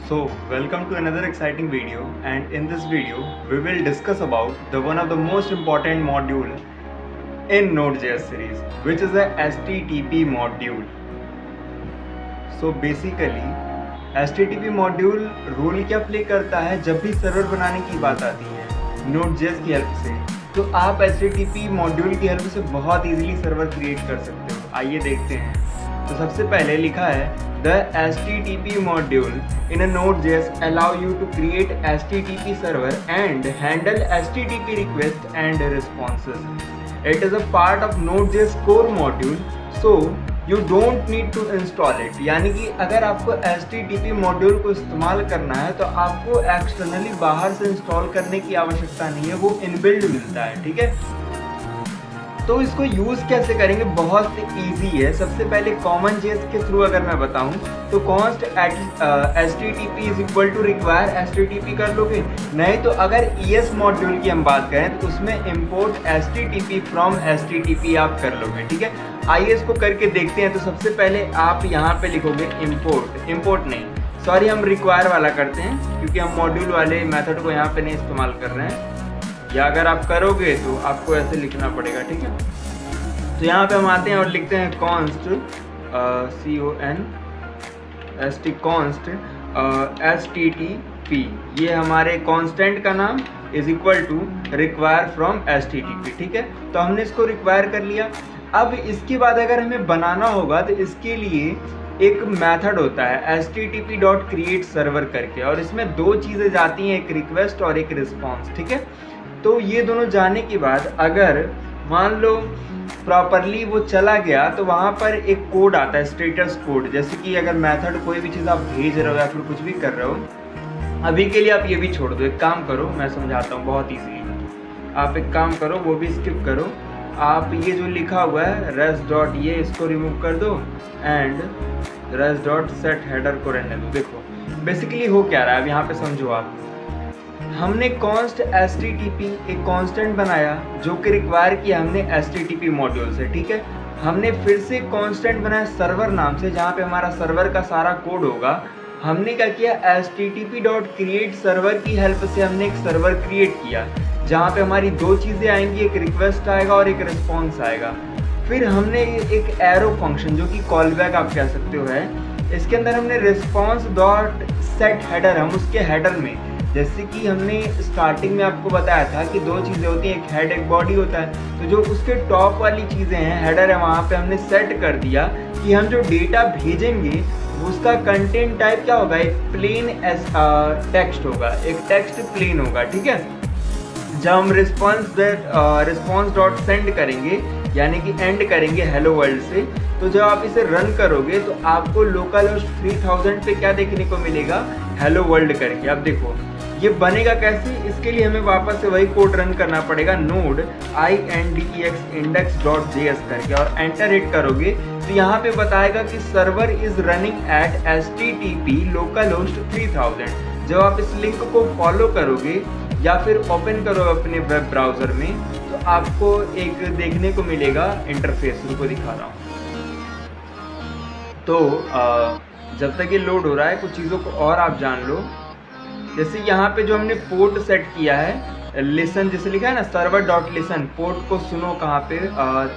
Welcome to another exciting video, and in this video we will discuss about the one of the most important module in Node.js series, which is the HTTP module. So basically HTTP module role क्या play करता है जब भी server बनाने की बात आती है Node.js की हेल्प से, तो आप HTTP मॉड्यूल की हेल्प से बहुत इजीली सर्वर क्रिएट कर सकते हो। आइए देखते हैं। तो सबसे पहले लिखा है The HTTP module in a Node.js allow you to create HTTP server and handle HTTP requests and responses. It is a part of Node.js core module, so you don't need to install it. यानी कि अगर आपको HTTP module को इस्तेमाल करना है तो आपको एक्सटर्नली बाहर से इंस्टॉल करने की आवश्यकता नहीं है, वो इनबिल्ड मिलता है। ठीक है, तो इसको यूज़ कैसे करेंगे, बहुत इजी है। सबसे पहले कॉमन जेस के थ्रू अगर मैं बताऊं तो const HTTP is equal to require HTTP कर लोगे। नहीं तो अगर ES मॉड्यूल की हम बात करें तो उसमें इम्पोर्ट HTTP फ्रॉम HTTP आप कर लोगे। ठीक है, आइए इसको करके देखते हैं। तो सबसे पहले आप यहाँ पे लिखोगे इम्पोर्ट नहीं, सॉरी, हम रिक्वायर वाला करते हैं क्योंकि हम मॉड्यूल वाले मेथड को यहाँ पे नहीं इस्तेमाल कर रहे हैं, या अगर आप करोगे तो आपको ऐसे लिखना पड़ेगा। ठीक है, तो यहाँ पे हम आते हैं और लिखते हैं const const HTTP, ये हमारे कांस्टेंट का नाम is equal to require from HTTP। ठीक है, तो हमने इसको रिक्वायर कर लिया। अब इसके बाद अगर हमें बनाना होगा तो इसके लिए एक मेथड होता है http.createServer करके, और इसमें दो चीज़ें जाती हैं, एक रिक्वेस्ट और एक रिस्पॉन्स। ठीक है, तो ये दोनों जाने के बाद अगर मान लो प्रॉपरली वो चला गया तो वहाँ पर एक कोड आता है, स्टेटस कोड। जैसे कि अगर मेथड कोई भी चीज़ आप भेज रहे हो या फिर कुछ भी कर रहे हो, अभी के लिए आप ये भी छोड़ दो, एक काम करो, मैं समझाता हूँ बहुत ईजी। आप एक काम करो, वो भी स्किप करो, आप ये जो लिखा हुआ है res डॉट, ये इसको रिमूव कर दो and res dot set header को रहने दो। देखो बेसिकली हो क्या रहा है, अब यहाँ पे समझो आप। हमने कॉन्स्ट HTTP एक कांस्टेंट बनाया जो कि रिक्वायर किया हमने HTTP मॉड्यूल से। ठीक है, हमने फिर से कांस्टेंट बनाया सर्वर नाम से, जहाँ पे हमारा सर्वर का सारा कोड होगा। हमने क्या किया, HTTP.createServer की हेल्प से हमने एक सर्वर क्रिएट किया जहाँ पे हमारी दो चीज़ें आएंगी, एक रिक्वेस्ट आएगा और एक रिस्पॉन्स आएगा। फिर हमने एक एरो फंक्शन जो कि कॉल बैक आप कह सकते हो है, इसके अंदर हमने रिस्पॉन्स डॉट सेट हेडर, हम उसके हेडर में, जैसे कि हमने स्टार्टिंग में आपको बताया था कि दो चीज़ें होती हैं, एक हेड एक बॉडी होता है, तो जो उसके टॉप वाली चीज़ें हैं, हेडर है, वहाँ पे हमने सेट कर दिया कि हम जो डेटा भेजेंगे उसका कंटेंट टाइप क्या होगा, एक प्लेन टेक्स्ट होगा, एक टेक्स्ट प्लेन होगा। ठीक है, जब हम रिस्पॉन्स डॉट सेंड करेंगे यानी कि एंड करेंगे हेलो वर्ल्ड से, तो जब आप इसे रन करोगे तो आपको लोकल होस्ट 3000 पे क्या देखने को मिलेगा, हेलो वर्ल्ड करके। अब देखो ये बनेगा कैसे, इसके लिए हमें वापस से वही कोड रन करना पड़ेगा, node index.js करके, और एंटर हिट करोगे तो यहाँ पे बताएगा कि server is running at HTTP local host 3000। जब आप इस लिंक को फॉलो करोगे या फिर ओपन करो अपने वेब ब्राउज़र में तो आपको एक देखने को मिलेगा इंटरफेस, रुको दिखा रहा हूँ। तो जब तक ये लोड हो रहा है कुछ चीज़ों को और आप जान लो। जैसे यहाँ पे जो हमने पोर्ट सेट किया है, लिसन जैसे लिखा है ना, सर्वर डॉट लिसन, पोर्ट को सुनो कहाँ पे,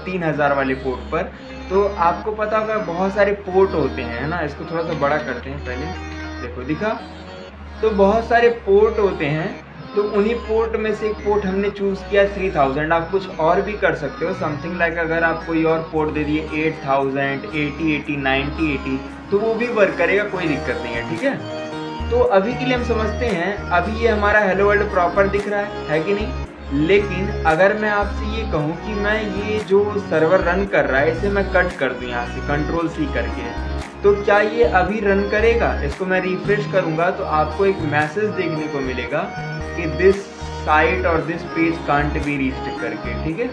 3000 वाले पोर्ट पर। तो आपको पता होगा बहुत सारे पोर्ट होते हैं, है ना। इसको थोड़ा सा बड़ा करते हैं पहले, देखो दिखा, तो बहुत सारे पोर्ट होते हैं, तो उन्हीं पोर्ट में से एक पोर्ट हमने चूज़ किया 3000। आप कुछ और भी कर सकते हो, समथिंग लाइक अगर आप कोई और पोर्ट दे दिए 8000, 80, 90, 80, तो वो भी वर्क करेगा, कोई दिक्कत नहीं है। ठीक है, तो अभी के लिए हम समझते हैं, अभी ये हमारा हेलो वर्ल्ड प्रॉपर दिख रहा है कि नहीं। लेकिन अगर मैं आपसे ये कहूँ कि मैं ये जो सर्वर रन कर रहा है इसे मैं कट कर दूँ यहाँ से Ctrl+C करके, तो क्या ये अभी रन करेगा? इसको मैं रिफ्रेश करूँगा तो आपको एक मैसेज देखने को मिलेगा कि दिस साइट और this page can't be reached करके। ठीक है,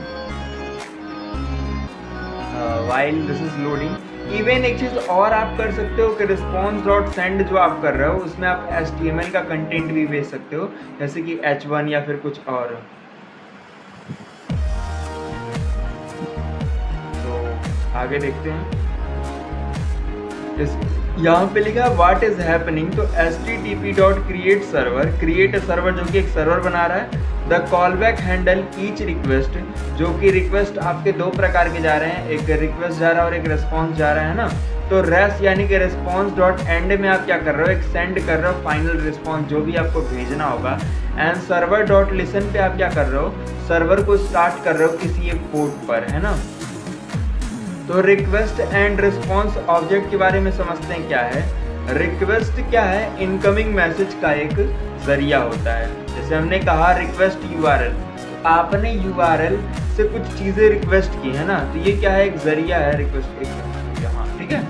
while this is loading. Even एक चीज़ और आप कर सकते हो कि रिस्पॉन्स डॉट सेंड जो आप कर रहे हो उसमें आप HTML का कंटेंट भी भेज सकते हो, जैसे कि H1 या फिर कुछ और। तो आगे देखते हैं। यहाँ पे लिखा है व्हाट इज हैपनिंग, तो http.create सर्वर, क्रिएट सर्वर जो कि एक सर्वर बना रहा है। The callback handle each request, जो कि रिक्वेस्ट आपके दो प्रकार के जा रहे हैं, एक रिक्वेस्ट जा रहा है और एक रिस्पॉन्स जा रहा है ना। तो रेस यानी कि रिस्पॉन्स डॉट एंड में आप क्या कर रहे हो, एक सेंड कर रहे हो फाइनल रिस्पॉन्स जो भी आपको भेजना होगा। एंड सर्वर डॉट लिसन पे आप क्या कर रहे हो, सर्वर को स्टार्ट कर रहे हो किसी एक पोर्ट पर, है ना। तो रिक्वेस्ट एंड रिस्पॉन्स ऑब्जेक्ट के बारे में समझते हैं क्या है। रिक्वेस्ट क्या है, इनकमिंग मैसेज का एक जरिया होता है। जैसे हमने कहा रिक्वेस्ट यूआरएल, तो आपने यूआरएल से कुछ चीज़ें रिक्वेस्ट की है ना, तो ये क्या है, एक जरिया है रिक्वेस्ट, यहाँ ठीक है,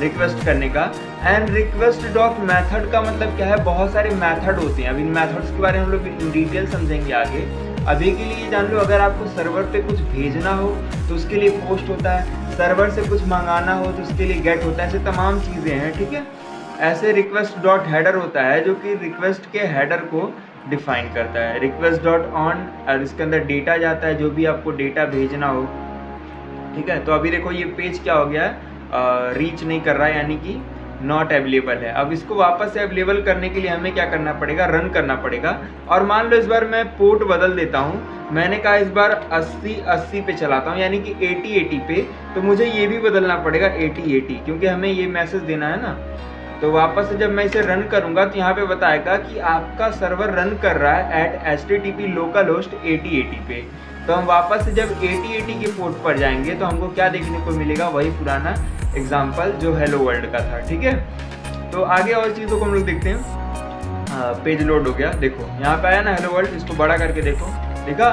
रिक्वेस्ट करने का। एंड रिक्वेस्ट डॉट मेथड का मतलब क्या है, बहुत सारे मेथड होते हैं। अब इन मेथड्स के बारे में हम लोग इन डिटेल समझेंगे आगे। अभी के लिए जान लो, अगर आपको सर्वर पे कुछ भेजना हो तो उसके लिए पोस्ट होता है, सर्वर से कुछ मंगाना हो तो उसके लिए गेट होता है, ऐसे तमाम चीज़ें हैं, ठीक है। ऐसे रिक्वेस्ट डॉट हेडर होता है जो कि रिक्वेस्ट के हेडर को डिफाइन करता है। रिक्वेस्ट डॉट ऑन, और इसके अंदर डेटा जाता है, जो भी आपको डेटा भेजना हो, ठीक है। तो अभी देखो ये पेज क्या हो गया है, रीच नहीं कर रहा है, यानी कि नॉट अवेलेबल है। अब इसको वापस से अवेलेबल करने के लिए हमें क्या करना पड़ेगा, रन करना पड़ेगा। और मान लो इस बार मैं पोर्ट बदल देता हूँ, मैंने कहा इस बार 80 पे चलाता हूँ, यानी कि 80 पे, तो मुझे ये भी बदलना पड़ेगा 80, क्योंकि हमें ये मैसेज देना है ना। तो वापस से जब मैं इसे रन करूँगा तो यहाँ पे बताएगा कि आपका सर्वर रन कर रहा है एट HTTP लोकल होस्ट 80 पे। तो हम वापस से जब 80 के पोर्ट पर जाएंगे तो हमको क्या देखने को मिलेगा, वही पुराना एग्जाम्पल जो हेलो वर्ल्ड का था, ठीक है। तो आगे और चीज़ों को हम लोग देखते हैं। पेज लोड हो गया, देखो यहाँ पे आया ना हेलो वर्ल्ड, इसको बड़ा करके देखो, देखा,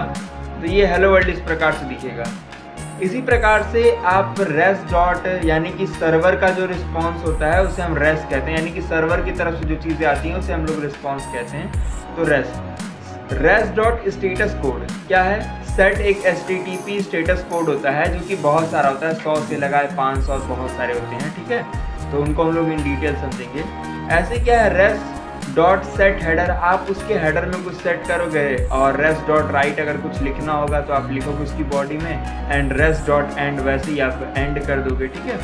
तो ये हेलो वर्ल्ड इस प्रकार से दिखेगा। इसी प्रकार से आप रेस डॉट, यानी कि सर्वर का जो रिस्पॉन्स होता है उसे हम रेस कहते हैं, यानी कि सर्वर की तरफ से जो चीज़ें आती हैं उसे हम लोग रिस्पॉन्स कहते हैं। तो रेस डॉट स्टेटस कोड क्या है, सेट एक HTTP स्टेटस कोड होता है जो कि बहुत सारा होता है, 100 से लगाए 500 बहुत सारे होते हैं, ठीक है। तो उनको हम लोग इन डिटेल समझेंगे। ऐसे क्या है, रेस डॉट सेट हेडर, आप उसके हेडर में कुछ सेट करोगे, और रेस डॉट राइट अगर कुछ लिखना होगा तो आप लिखोगे उसकी बॉडी में, एंड रेस डॉट एंड वैसे ही आप एंड कर दोगे, ठीक है।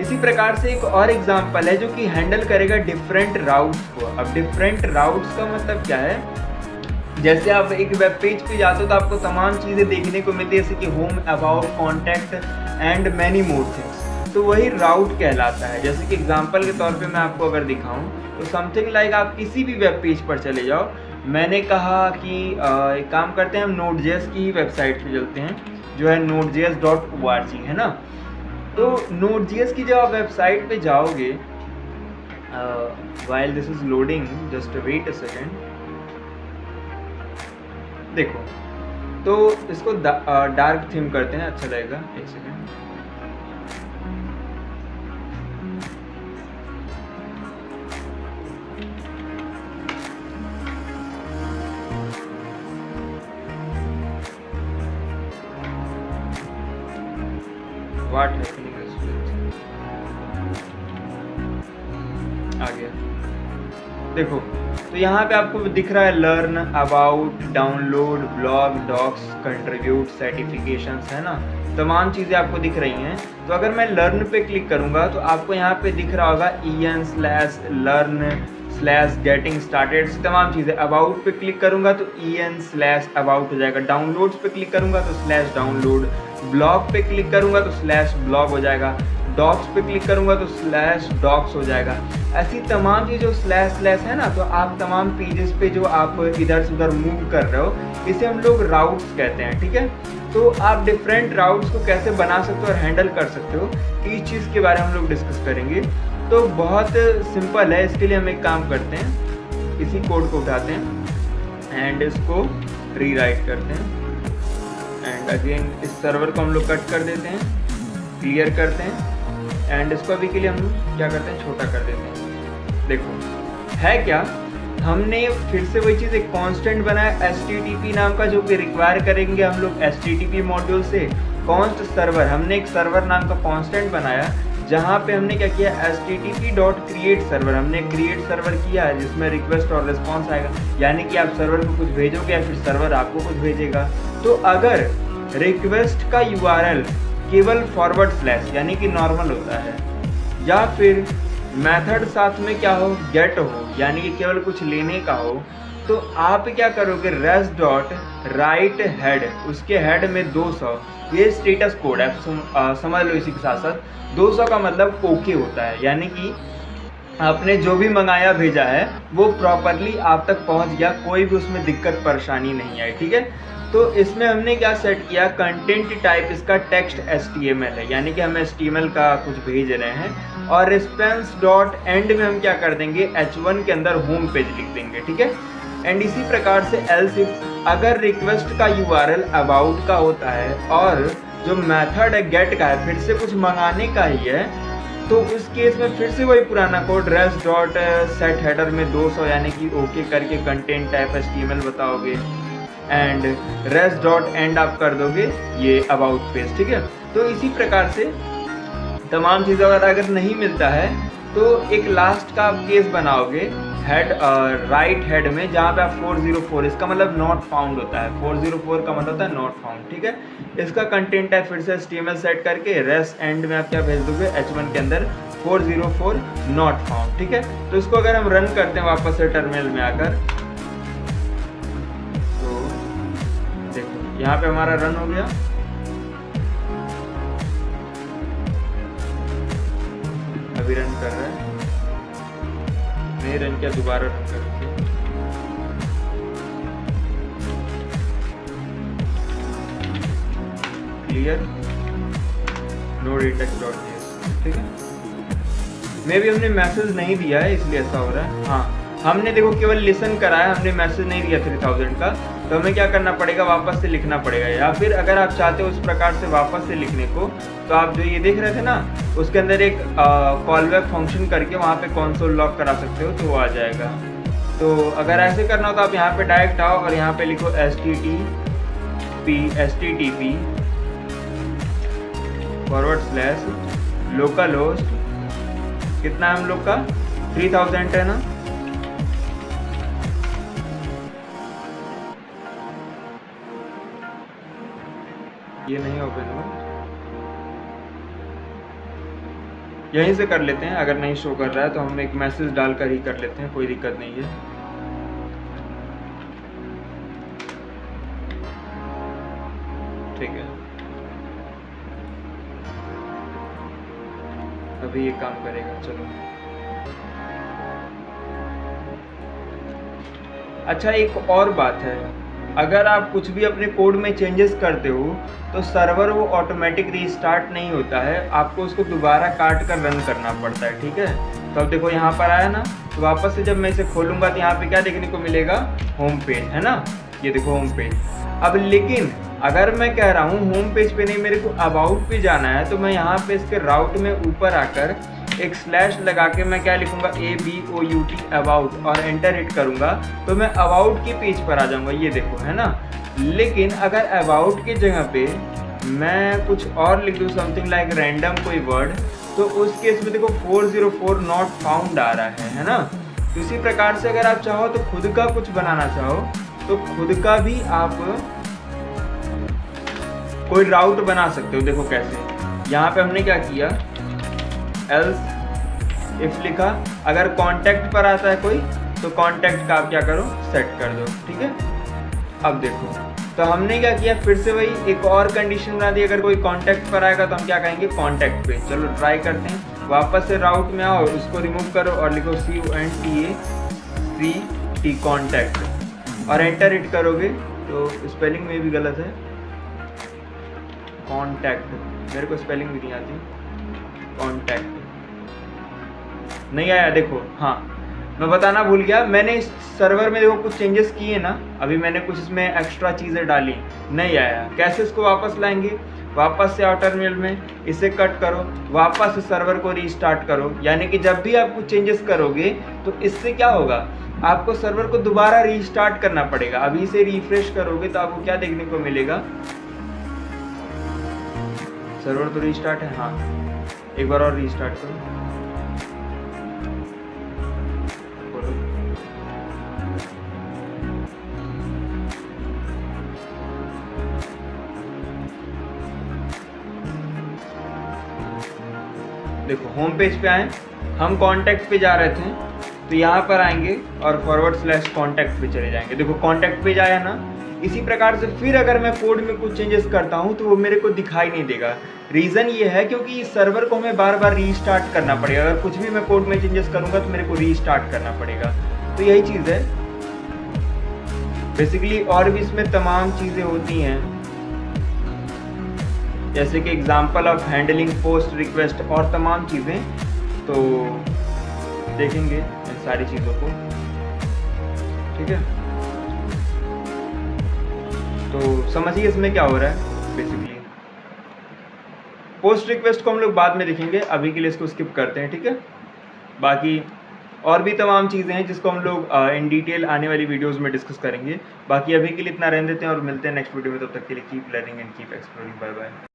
इसी प्रकार से एक और एग्जांपल है जो कि हैंडल करेगा डिफरेंट राउट्स को। अब डिफरेंट राउट्स का मतलब क्या है, जैसे आप एक वेब पेज पे जाते हो तो आपको तमाम चीज़ें देखने को मिलती है, जैसे कि home, about, contact and many more things, तो वही राउट कहलाता है। जैसे कि एग्जांपल के तौर पे मैं आपको अगर दिखाऊं तो समथिंग लाइक आप किसी भी वेब पेज पर चले जाओ। मैंने कहा कि एक काम करते हैं, हम Node.js की ही वेबसाइट पे चलते हैं जो है nodejs.org, है ना। तो Node.js की जब आप वेबसाइट पे जाओगे, while this is loading, just wait a second, देखो, तो इसको डार्क थीम करते हैं, अच्छा लगेगा, एक सेकेंड। व्हाट हैपनिंग आ गया, देखो। तो यहाँ पे आपको दिख रहा है learn, about, download, blog, docs, contribute, certifications, है ना, तमाम चीज़ें आपको दिख रही हैं। तो अगर मैं लर्न पे क्लिक करूँगा तो आपको यहाँ पे दिख रहा होगा en/learn/getting started, तमाम चीज़ें। अबाउट पे क्लिक करूँगा तो en/about हो जाएगा, डाउनलोड्स पे क्लिक करूँगा तो /download, ब्लॉग पे क्लिक करूँगा तो /blog हो जाएगा, डॉक्स पे क्लिक करूँगा तो /docs हो जाएगा। ऐसी तमाम चीज़ जो / है ना, तो आप तमाम पेजेस पे जो आप इधर से उधर मूव कर रहे हो, इसे हम लोग राउट्स कहते हैं, ठीक है। तो आप डिफरेंट राउट्स को कैसे बना सकते हो और हैंडल कर सकते हो, इस चीज़ के बारे में हम लोग डिस्कस करेंगे। तो बहुत सिंपल है, इसके लिए हम एक काम करते हैं, इसी कोड को उठाते हैं एंड इसको रीराइट करते हैं, एंड अगेन इस सर्वर को हम लोग कट कर देते हैं, क्लियर करते हैं, एंड इसको अभी के लिए हम क्या करते हैं, छोटा कर देते हैं। देखो है क्या, हमने फिर से वही चीज़, एक कांस्टेंट बनाया HTTP नाम का, जो कि रिक्वायर करेंगे हम लोग HTTP मॉड्यूल से। कॉन्स्ट सर्वर, हमने एक सर्वर नाम का कांस्टेंट बनाया, जहाँ पे हमने क्या किया, http.create सर्वर, हमने क्रिएट सर्वर किया है जिसमें रिक्वेस्ट और रिस्पॉन्स आएगा, यानी कि आप सर्वर को कुछ भेजोगे या फिर सर्वर आपको कुछ भेजेगा। तो अगर रिक्वेस्ट का URL केवल फॉरवर्ड स्लैश यानी कि नॉर्मल होता है, या फिर मेथड साथ में क्या हो, गेट हो, यानी कि केवल कुछ लेने का हो, तो आप क्या करोगे, रेस्ट डॉट राइट हेड, उसके हेड में 200, ये स्टेटस कोड है, समझ लो। इसी के साथ साथ 200 का मतलब ओके होता है, यानी कि आपने जो भी मंगाया भेजा है वो प्रॉपरली आप तक पहुंच गया, कोई भी उसमें दिक्कत परेशानी नहीं आई, ठीक है। तो इसमें हमने क्या सेट किया, कंटेंट टाइप इसका टेक्स्ट HTML है, यानी कि हम HTML का कुछ भेज रहे हैं, और रिस्पॉन्स डॉट एंड में हम क्या कर देंगे, H1 के अंदर होम पेज लिख देंगे, ठीक है। एंड इसी प्रकार से एल्स इफ अगर रिक्वेस्ट का URL अबाउट का होता है और जो मेथड है गेट का है, फिर से कुछ मंगाने का ही है, तो उस केस में फिर से वही पुराना code rest dot set header में 200, यानी कि ओके करके कंटेंट टाइप HTML बताओगे, एंड रेस्ट डॉट एंड आप कर दोगे ये अबाउट पेज, ठीक है। तो इसी प्रकार से तमाम चीज़ों अगर नहीं मिलता है तो एक लास्ट का आप केस बनाओगे हेड राइट हेड में, जहाँ पे आप 404, इसका मतलब नॉट फाउंड होता है, 404 का मतलब होता है नॉट फाउंड, ठीक है। इसका कंटेंट है फिर से HTML सेट करके रेस्ट एंड में आप क्या भेज दोगे, H1 के अंदर 404 नॉट फाउंड, ठीक है। तो इसको अगर हम रन करते हैं वापस से टर्मिनल में आकर, तो देखो यहाँ पे हमारा रन हो गया। अभी रन कर रहा है, नहीं रन किया, दोबारा रन करते हैं। Clear no detect dot JS, ठीक है। मे भी हमने मैसेज नहीं दिया है इसलिए ऐसा हो रहा है। हाँ, हमने देखो केवल लिसन करा है, हमने मैसेज नहीं दिया 3000 का, तो हमें क्या करना पड़ेगा, वापस से लिखना पड़ेगा। या फिर अगर आप चाहते हो उस प्रकार से वापस से लिखने को, तो आप जो ये देख रहे थे ना, उसके अंदर एक कॉल बैक फंक्शन करके वहाँ पे कंसोल लॉक करा सकते हो, तो वो आ जाएगा। तो अगर ऐसे करना हो तो आप यहाँ पे डायरेक्ट आओ और यहाँ पे लिखो http / लोकल होस्ट, कितना है हम लोग का, 3000 है ना। ये नहीं ओपन हुआ, यहीं से कर लेते हैं। अगर नहीं शो कर रहा है तो हम एक मैसेज डालकर ही कर लेते हैं, कोई दिक्कत नहीं है। ठीक है, अभी ये काम करेगा, चलो। अच्छा, एक और बात है, अगर आप कुछ भी अपने कोड में चेंजेस करते हो तो सर्वर वो ऑटोमेटिक रीस्टार्ट नहीं होता है, आपको उसको दोबारा काट कर रन करना पड़ता है, ठीक है। तो अब देखो यहाँ पर आया ना, तो वापस से जब मैं इसे खोलूँगा तो यहाँ पे क्या देखने को मिलेगा, होम पेज, है ना, ये देखो होम पेज। अब लेकिन अगर मैं कह रहा हूँ होम पेज पे नहीं, मेरे को अबाउट पे जाना है, तो मैं यहाँ पे इसके राउट में ऊपर आकर एक स्लैश लगा के मैं क्या लिखूंगा, ABOUT अबाउट, और एंटर हिट करूंगा तो मैं अबाउट के पेज पर आ जाऊंगा, ये देखो, है ना। लेकिन अगर अबाउट की जगह पे मैं कुछ और लिख दूँ, समथिंग लाइक रैंडम कोई वर्ड, तो उस केस में देखो 404 नॉट फाउंड आ रहा है ना। तो इसी प्रकार से अगर आप चाहो तो खुद का कुछ बनाना चाहो तो खुद का भी आप कोई राउट बना सकते हो। देखो कैसे, यहाँ पे हमने क्या किया, एल्स इफ लिखा, अगर कांटेक्ट पर आता है कोई तो कांटेक्ट का आप क्या करो, सेट कर दो, ठीक है। अब देखो, तो हमने क्या किया, फिर से वही एक और कंडीशन बना दी, अगर कोई कांटेक्ट पर आएगा तो हम क्या कहेंगे, कांटेक्ट पे। चलो ट्राई करते हैं, वापस से राउट में आओ, उसको रिमूव करो और लिखो CONTACT कांटेक्ट, और एंटर हिट करोगे तो स्पेलिंग में भी गलत है, कांटेक्ट, मेरे को स्पेलिंग भी नहीं आती, कांटेक्ट नहीं आया। देखो, हाँ मैं बताना भूल गया, मैंने इस सर्वर में देखो कुछ चेंजेस किए ना, अभी मैंने कुछ इसमें एक्स्ट्रा चीज़ें डाली, नहीं आया। कैसे इसको वापस लाएंगे, वापस से आओ टर्मिनल में, इसे कट करो, वापस से सर्वर को रीस्टार्ट करो। यानी कि जब भी आप कुछ चेंजेस करोगे तो इससे क्या होगा, आपको सर्वर को दोबारा रीस्टार्ट करना पड़ेगा। अभी इसे रिफ्रेश करोगे तो आपको क्या देखने को मिलेगा, सर्वर तो रीस्टार्ट है, हाँ एक बार और रीस्टार्ट करो, देखो होम पेज पे आए, हम कॉन्टैक्ट पे जा रहे थे तो यहाँ पर आएंगे और /कॉन्टैक्ट पे चले जाएंगे। देखो कॉन्टैक्ट पेज आया ना। इसी प्रकार से फिर अगर मैं कोड में कुछ चेंजेस करता हूँ तो वो मेरे को दिखाई नहीं देगा। रीज़न ये है क्योंकि इस सर्वर को हमें बार बार रीस्टार्ट करना पड़ेगा। अगर कुछ भी मैं कोड में चेंजेस करूँगा तो मेरे को रीस्टार्ट करना पड़ेगा। तो यही चीज़ है बेसिकली। और भी इसमें तमाम चीज़ें होती हैं, जैसे कि example of handling post request और तमाम चीज़ें। तो देखेंगे इन सारी चीज़ों को, ठीक है। तो समझिए इसमें क्या हो रहा है। बेसिकली पोस्ट रिक्वेस्ट को हम लोग बाद में देखेंगे, अभी के लिए इसको स्किप करते हैं, ठीक है। बाकी और भी तमाम चीज़ें हैं जिसको हम लोग इन डिटेल आने वाली वीडियोस में डिस्कस करेंगे। बाकी अभी के लिए इतना रहने देते हैं और मिलते हैं नेक्स्ट वीडियो में। तब तक के लिए keep learning and keep exploring. Bye bye.